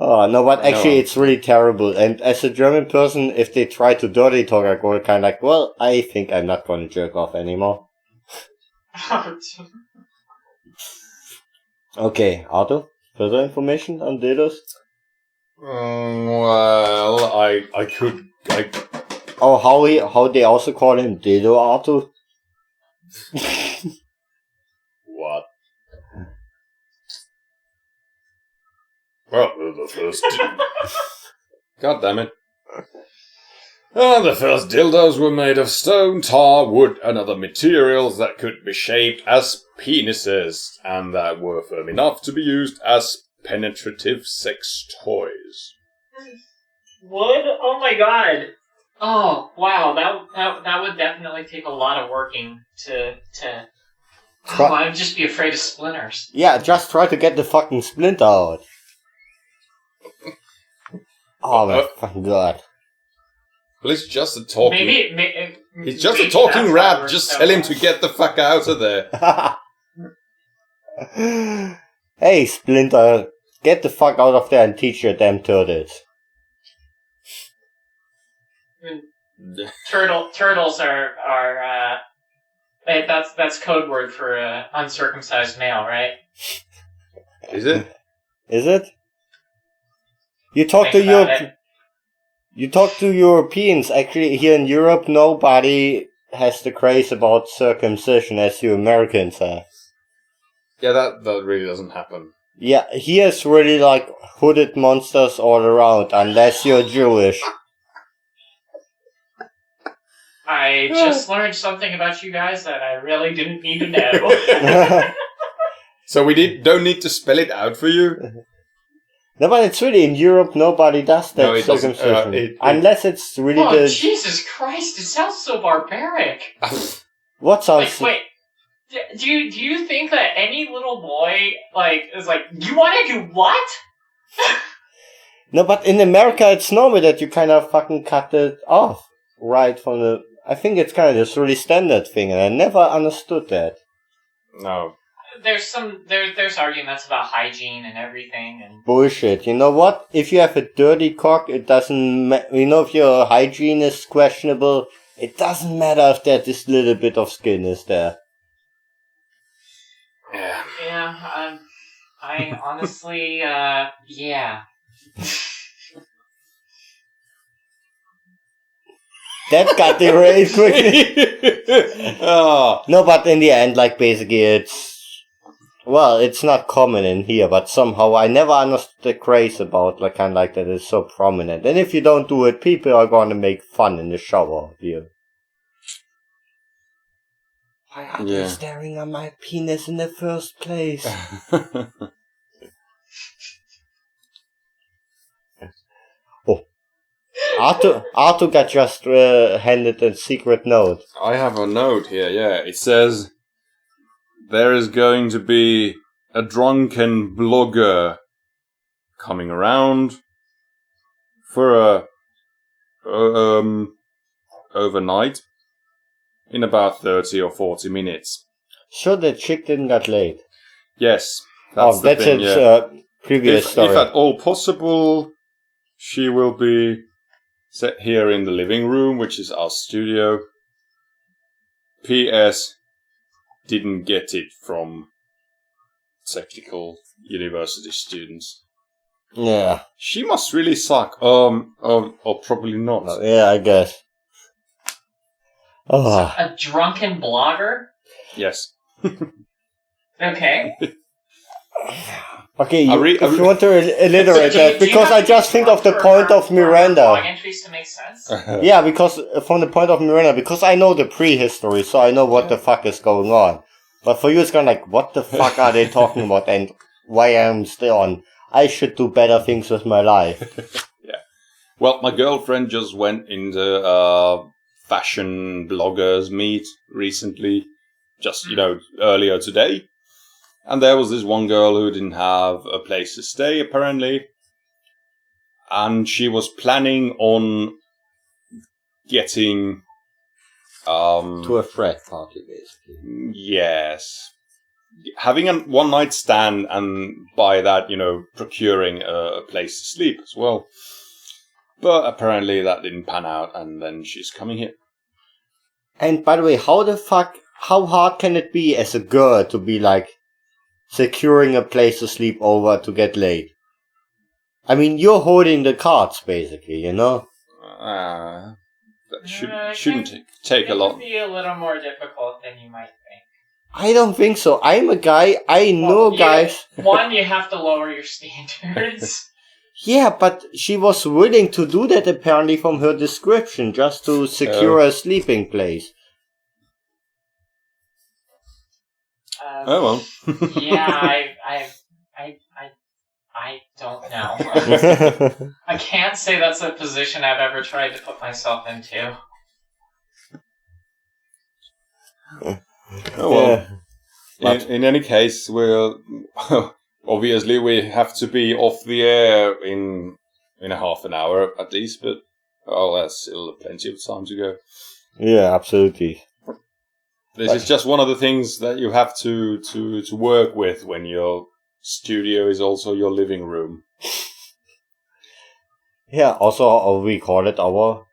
Oh, no, but actually No. it's really terrible. And as a German person, if they try to dirty talk, I go kind of like, well, I think I'm not going to jerk off anymore. Okay, Otto, further information on dildos? Well, I could. Oh, how they also call him Dildo Otto? What? Well, the first. God damn it. The first dildos were made of stone, tar, wood, and other materials that could be shaped as penises, and that were firm enough to be used as penetrative sex toys. Wood? Oh my god. Oh, wow, that would definitely take a lot of working to Oh, I'd just be afraid of splinters. Yeah, just try to get the fucking splinter out. Oh my fucking god. Well, it's just a talking... Maybe He's just a maybe talking that's rap. why Just we're tell so- him to get the fuck out of there. Hey, Splinter, get the fuck out of there and teach your damn turtles. Turtles are that's code word for uncircumcised male, right? Is it? Is it? You talk to Europeans. Actually, here in Europe, nobody has the craze about circumcision as you Americans have. Yeah, that really doesn't happen. Yeah, here's really like hooded monsters all around, unless you're Jewish. I just learned something about you guys that I really didn't need to know. So we don't need to spell it out for you? No, but it's really in Europe. Nobody does that No, it doesn't, circumcision, unless it's really oh, Jesus Christ! It sounds so barbaric. What sounds? Wait. Do you think that any little boy is like, you want to do what? No, but in America, it's normal that you kind of fucking cut it off right from the. I think it's kind of this really standard thing, and I never understood that. No. There's arguments about hygiene and everything, and bullshit. You know what? If you have a dirty cock, it doesn't. If your hygiene is questionable, it doesn't matter if that this little bit of skin is there. Yeah. Yeah. I honestly, yeah. That got derailed quickly. Oh. No, but in the end, like, basically it's not common in here, but somehow I never understood the craze about, like, kind of like that it's so prominent. And if you don't do it, people are gonna make fun in the shower of you. Why are you staring at my penis in the first place? Arthur got just handed a secret note. I have a note here, yeah. It says, there is going to be a drunken blogger coming around for a overnight in about 30 or 40 minutes. Sure, the chick didn't get laid. Yes, that's the thing, its previous story. If at all possible, she will be set here in the living room, which is our studio. P.S. Didn't get it from technical university students. Yeah. She must really suck. Or probably not. Yeah, I guess. Oh. A drunken blogger? Yes. Okay. Okay, if you want to alliterate that, because I just think of the point of Miranda. Blog entries to make sense? Yeah, because from the point of Miranda, because I know the prehistory, so I know what the fuck is going on. But for you, it's kind of like, what the fuck are they talking about, and why am I still on? I should do better things with my life. Yeah. Well, my girlfriend just went into fashion bloggers meet recently, just, earlier today. And there was this one girl who didn't have a place to stay, apparently. And she was planning on getting... to a frat party, basically. Yes. Having a one-night stand and by that, procuring a place to sleep as well. But apparently that didn't pan out, and then she's coming here. And by the way, how hard can it be as a girl to be like, securing a place to sleep over to get laid? I mean, you're holding the cards, basically, That shouldn't take a lot. It would be a little more difficult than you might think. I don't think so. I'm a guy, I know guys... One, you have to lower your standards. Yeah, but she was willing to do that apparently from her description, just to secure a sleeping place. Oh well. Yeah, I don't know. I can't say that's a position I've ever tried to put myself into. Oh well. Yeah. In any case, obviously we have to be off the air in a half an hour at least, but that's still plenty of time to go. Yeah, absolutely. This is just one of the things that you have to work with when your studio is also your living room. Yeah, also we call it our...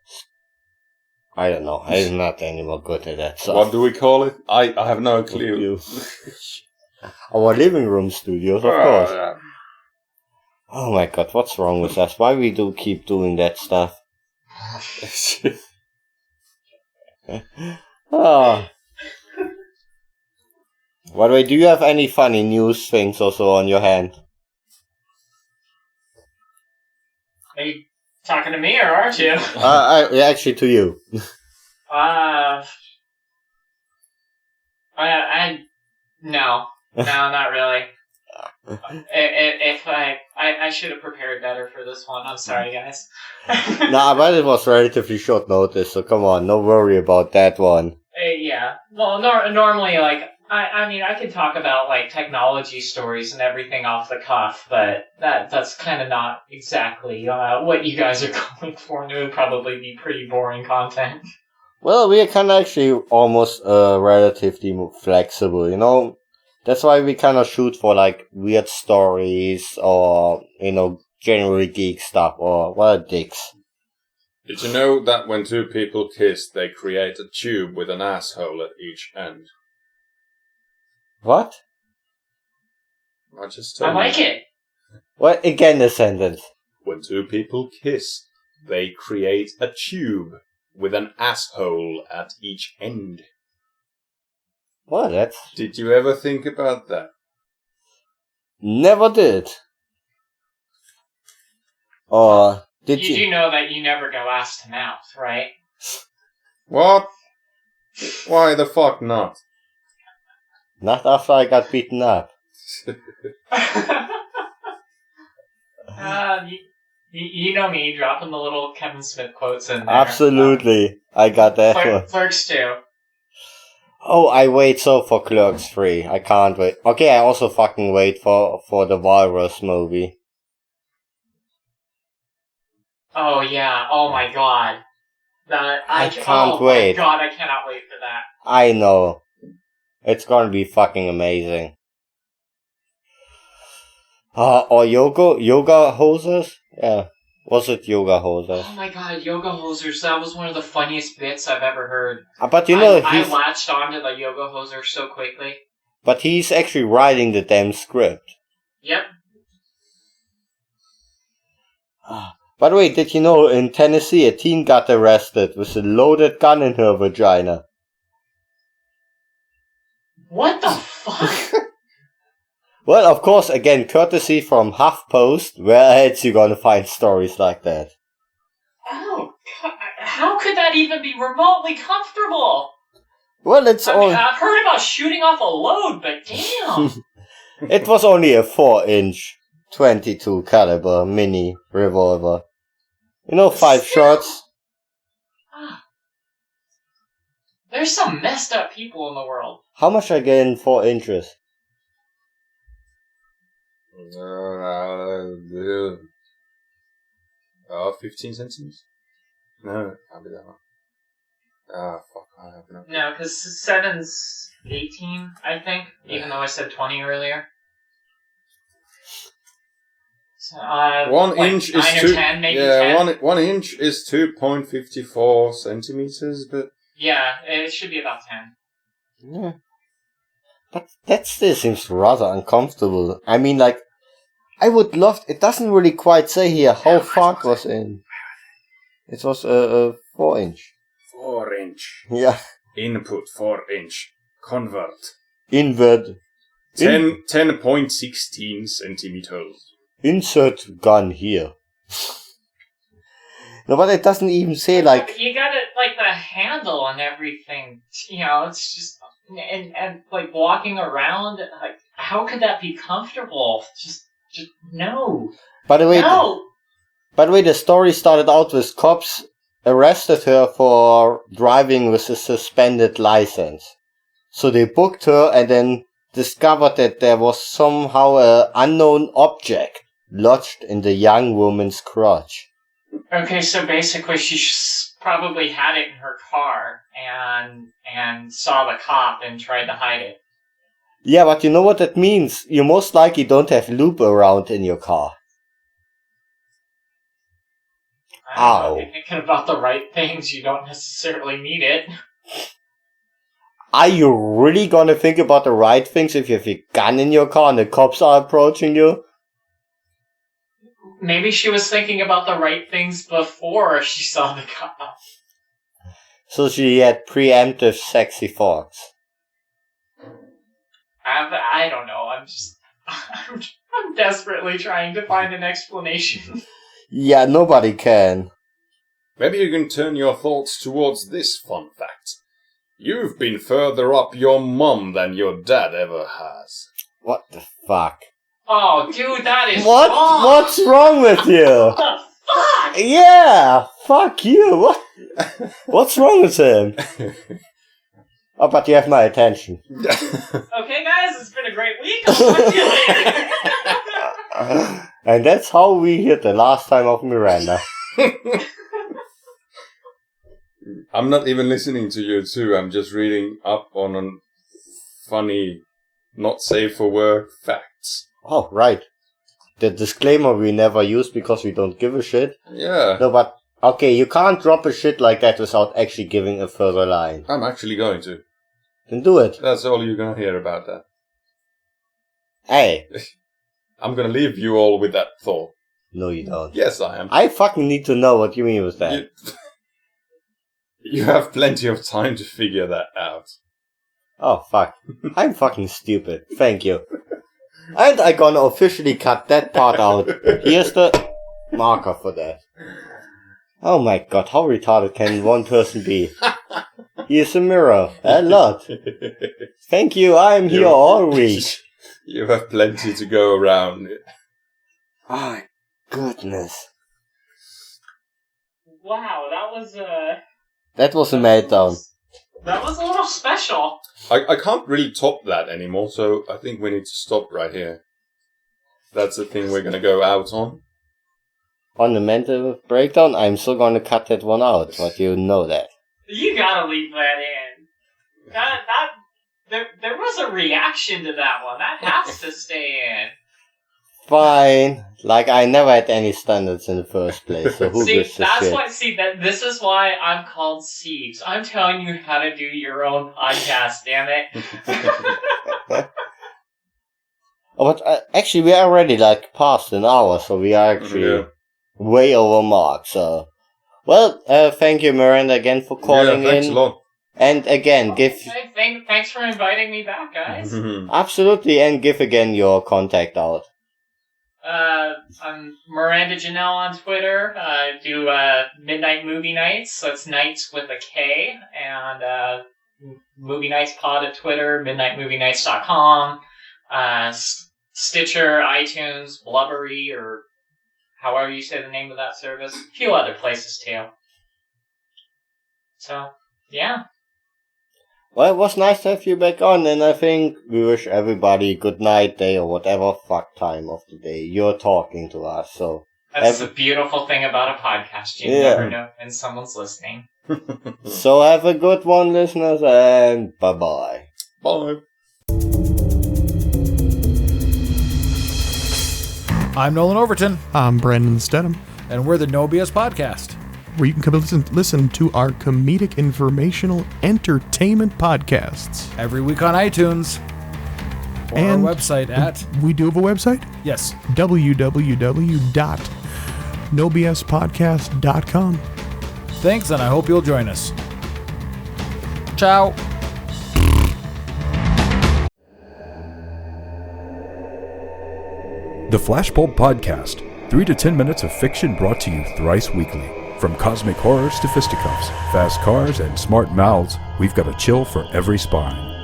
I don't know, I'm not anymore good at that stuff. What do we call it? I have no clue. Our living room studios, of course. Yeah. Oh my god, what's wrong with us? Why we do keep doing that stuff? Oh. By the way, do you have any funny news things also on your hand? Are you talking to me or aren't you? Actually to you. No, not really. If I should have prepared better for this one. I'm sorry, guys. Nah, but it was relatively short notice, so come on, no worry about that one. Yeah. Well, normally, like, I mean, I could talk about, like, technology stories and everything off the cuff, but that's kind of not exactly what you guys are going for, and it would probably be pretty boring content. Well, we are kind of actually almost relatively flexible, you know? That's why we kind of shoot for, like, weird stories or, you know, generally geek stuff or what are dicks. Did you know that when two people kiss, they create a tube with an asshole at each end? What? I just told I like it. What? Again, the sentence. When two people kiss, they create a tube with an asshole at each end. What? That's... Did you ever think about that? Never did. Or did you? You do know that you never go ass to mouth, right? What? Why the fuck not? Not after I got beaten up. You know me, dropping the little Kevin Smith quotes in there. Absolutely. I got that one. Clerks 2. Oh, I wait so for Clerks 3. I can't wait. Okay, I also fucking wait for the Walrus movie. Oh yeah, oh my god. I can't wait. Oh my god, I cannot wait for that. I know. It's gonna be fucking amazing. Or yoga hosers? Yeah. Was it yoga hosers? Oh my god, yoga hosers, that was one of the funniest bits I've ever heard. But you know, I latched onto the yoga hoser so quickly. But he's actually writing the damn script. Yep. By the way, did you know in Tennessee a teen got arrested with a loaded gun in her vagina? What the fuck? Well, of course, again, courtesy from HuffPost, where else you gonna find stories like that? Oh, God. How could that even be remotely comfortable? Well, it's I mean, I've heard about shooting off a load, but damn! It was only a 4-inch 22 caliber mini revolver. You know, 5 shots. There's some messed up people in the world. How much I get in 4 inches? 15 centimeters? No, can't be that much. Fuck, I have no. No, because 7's 18, I think, even though I said 20 earlier. So, 1 inch is 9 or 10, maybe 10. 1 inch is 2.54 centimeters, but... Yeah, it should be about 10. Yeah. But that still seems rather uncomfortable. I mean, like, I would love... It doesn't really quite say here how far it was in. It was a 4 inch. 4 inch. Yeah. Input 4 inch. Convert. Invert. 10.16 centimeters. Insert gun here. No, but it doesn't even say, like... You got it, like, the handle and everything. You know, it's just... And like, walking around, like, how could that be comfortable? Just no. By the way, no! By the way, the story started out with cops arrested her for driving with a suspended license. So they booked her and then discovered that there was somehow an unknown object lodged in the young woman's crotch. Okay, so basically she probably had it in her car and saw the cop and tried to hide it. Yeah, but you know what that means? You most likely don't have lube around in your car. I don't know, if you're thinking about the right things, you don't necessarily need it. Are you really gonna think about the right things if you have a gun in your car and the cops are approaching you? Maybe she was thinking about the right things before she saw the cop. So she had preemptive sexy thoughts. I don't know. I'm desperately trying to find an explanation. Yeah, nobody can. Maybe you can turn your thoughts towards this fun fact. You've been further up your mum than your dad ever has. What the fuck? Oh, dude, that is What? wrong! What's wrong with you? What the fuck? Yeah, fuck you. What? What's wrong with him? Oh, but you have my attention. Okay, guys, it's been a great week. I'll talk to you later. And that's how we hit the last time of Miranda. I'm not even listening to you two. I'm just reading up on funny, not safe for work facts. Oh, right. The disclaimer we never use because we don't give a shit. Yeah. No, but, okay, you can't drop a shit like that without actually giving a further line. I'm actually going to. Then do it. That's all you're gonna hear about that. Hey. I'm gonna leave you all with that thought. No, you don't. Yes, I am. I fucking need to know what you mean with that. You have plenty of time to figure that out. Oh, fuck. I'm fucking stupid. Thank you. And I gonna officially cut that part out. Here's the marker for that. Oh my god, how retarded can one person be? Here's a mirror. A lot. Thank you, I'm here all week. You have plenty to go around. My goodness. Wow, that was That was a meltdown. That was a little special. I can't really top that anymore, so I think we need to stop right here. That's the thing we're gonna go out on. On the mental breakdown, I'm still gonna cut that one out, but you know that. You gotta leave that in. There was a reaction to that one. That has to stay in. Fine. Like, I never had any standards in the first place, so who gives a shit? This is why I'm called Sieves. I'm telling you how to do your own podcast, damn it. Oh, but actually, we are already, like, past an hour, so we are actually way over mark, so... Well, thank you, Miranda, again, for calling in. Thanks a lot. And again, Thanks for inviting me back, guys. Absolutely, and give again your contact out. I'm Miranda Janelle on Twitter. I do Midnight Movie Nights, so it's nights with a K, and Movie Nights Pod at Twitter, midnightmovienights.com, Stitcher, iTunes, Blubbery, or however you say the name of that service. A few other places too. So, yeah. Well, it was nice to have you back on, and I think we wish everybody good night, day, or whatever fuck time of the day you're talking to us, so... That's the beautiful thing about a podcast. You never know when someone's listening. So have a good one, listeners, and bye-bye. Bye. I'm Nolan Overton. I'm Brandon Stedham. And we're the No BS Podcast, where you can come listen to our comedic, informational, entertainment podcasts. Every week on iTunes. Or and our website at... We do have a website? Yes. www.nobspodcast.com. Thanks, and I hope you'll join us. Ciao. The Flashbulb Podcast. 3 to 10 minutes of fiction brought to you thrice weekly. From cosmic horrors to fisticuffs, fast cars, and smart mouths, we've got a chill for every spine.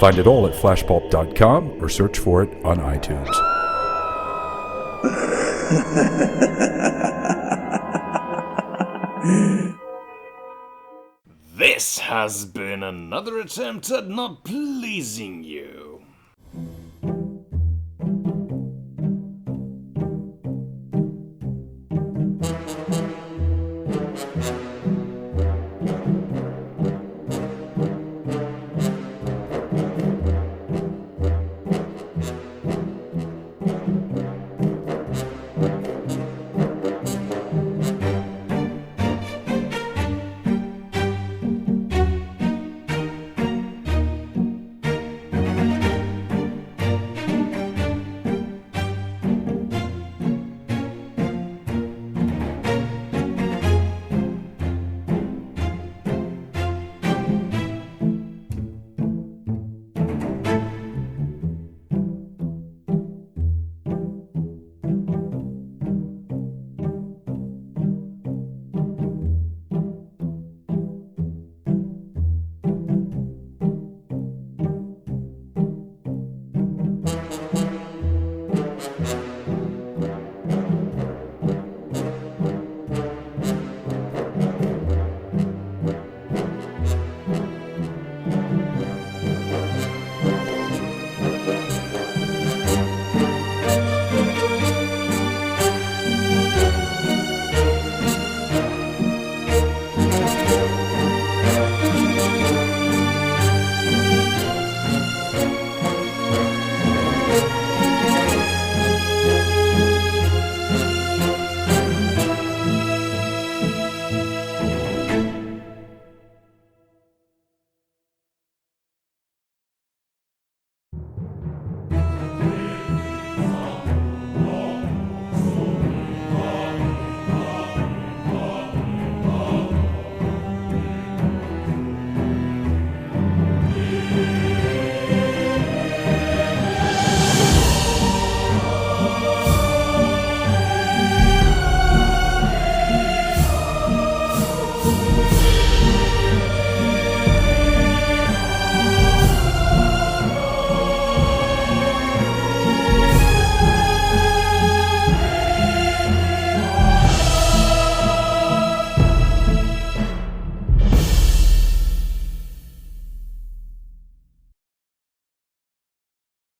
Find it all at flashbulb.com or search for it on iTunes. This has been another attempt at not pleasing you.